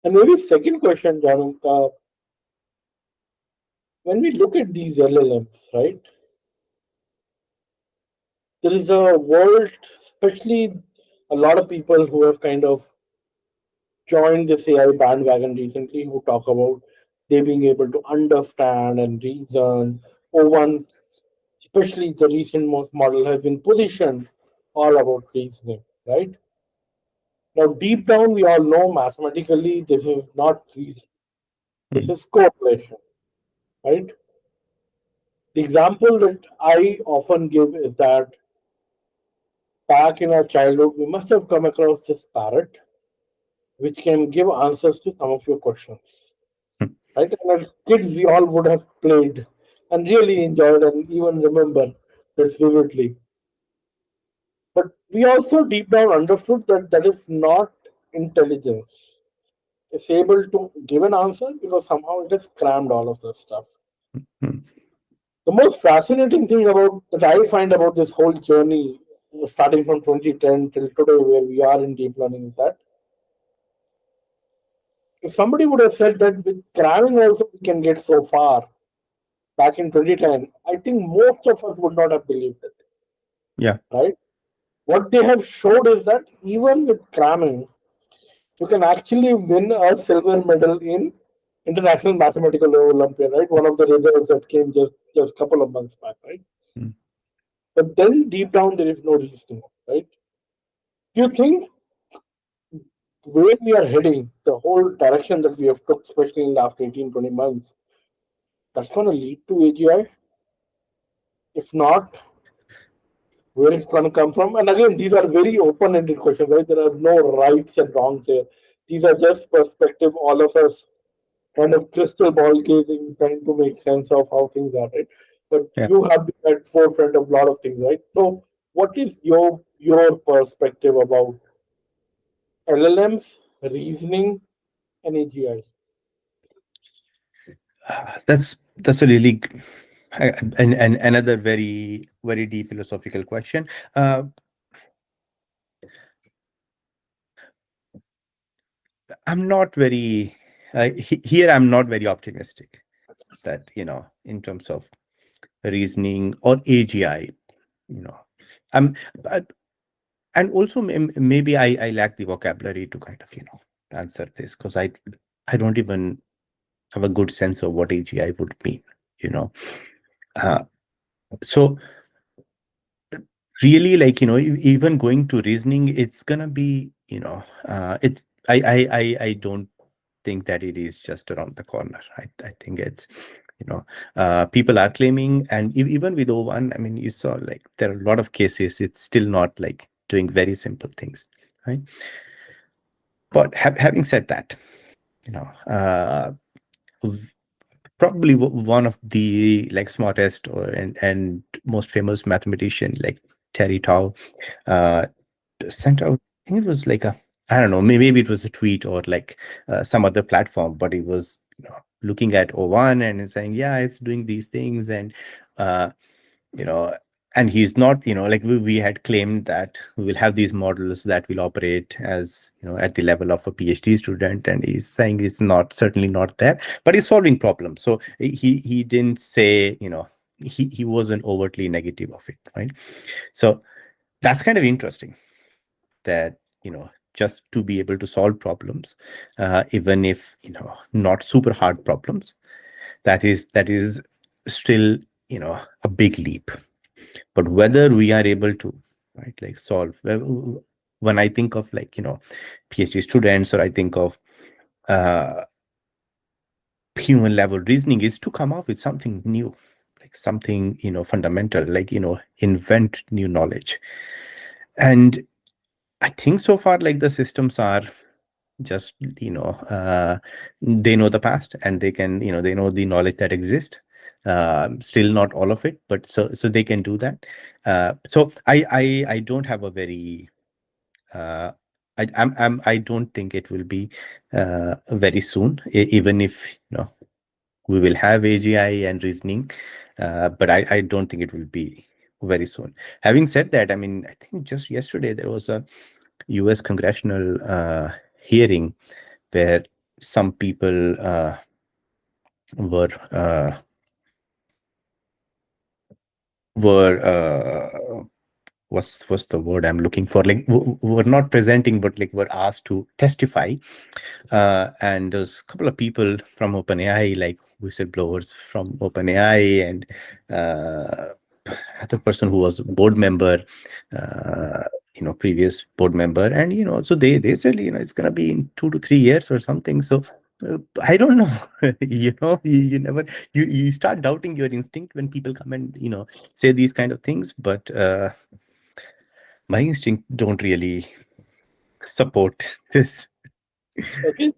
And maybe second question, Janu, when we look at these LLMs, right, there is a world, especially a lot of people who have kind of joined this AI bandwagon recently who talk about they being able to understand and reason. O1, especially the recent most model, has been positioned all about reasoning, right? Now, deep down, we all know mathematically this is not reason, this Mm, is correlation, right? The example that I often give is that back in our childhood, we must have come across this parrot which can give answers to some of your questions, mm, right? And as kids, we all would have played and really enjoyed and even remember this vividly. But we also deep down understood that that is not intelligence. It's able to give an answer because somehow it has crammed all of this stuff. mm. The most fascinating thing about that I find about this whole journey, starting from 2010 till today, where we are in deep learning, is that if somebody would have said that with cramming also we can get so far back in 2010, I think most of us would not have believed it, Yeah. right? What they have showed is that even with cramming, you can actually win a silver medal in International Mathematical Olympiad, right? One of the results that came just a couple of months back, right? Mm. But then deep down there is no reasoning, right? Do you think where we are heading, the whole direction that we have took, especially in the last 18, 20 months, that's going to lead to AGI? If not, where it's going to come from? And again, these are very open-ended questions, right? There are no rights and wrongs here. These are just perspective, all of us kind of crystal ball gazing, trying to make sense of how things are, right? But Yeah. you have been at forefront of a lot of things, right? So, what is your perspective about LLMs, reasoning, and AGI? That's a really and another very deep philosophical question. Uh, I'm not very here. I'm not very optimistic that in terms of reasoning or AGI. You know, I'm but, and also maybe I lack the vocabulary to kind of answer this because I don't even have a good sense of what AGI would mean. You know, uh, so really like even going to reasoning, it's gonna be it's I don't think that it is just around the corner. I think it's people are claiming, and even with O1, I mean, you saw like there are a lot of cases it's still not like doing very simple things, right? But having said that, you know v- probably one of the like smartest and most famous mathematician like Terry Tao uh sent out, I think it was like a, I don't know, maybe it was a tweet or like some other platform, but it was looking at O1 and saying, yeah, it's doing these things. And uh, you know and he's not, like we had claimed that we will have these models that will operate as at the level of a PhD student, and he's saying it's not, certainly not there, but he's solving problems. So he didn't say, he wasn't overtly negative of it, right? So that's kind of interesting that just to be able to solve problems, even if not super hard problems, that is still a big leap. But whether we are able to, right, like solve, when I think of like PhD students, or I think of uh, human level reasoning, is to come up with something new, like something fundamental, like invent new knowledge. And I think so far like the systems are just they know the past, and they can they know the knowledge that exists, still not all of it, but so they can do that. So I don't have a very uh, I don't think it will be very soon, even if we will have AGI and reasoning, but I don't think it will be very soon. Having said that, I mean, I think just yesterday there was a US congressional hearing where some people were were what's the word I'm looking for? Like were not presenting, but like were asked to testify. And there's a couple of people from OpenAI, like whistleblowers from OpenAI, and uh, other person who was a board member, uh, previous board member, and so they said, it's gonna be in 2 to 3 years or something. So. I don't know. You never you start doubting your instinct when people come and say these kind of things, but my instinct don't really support this. Okay.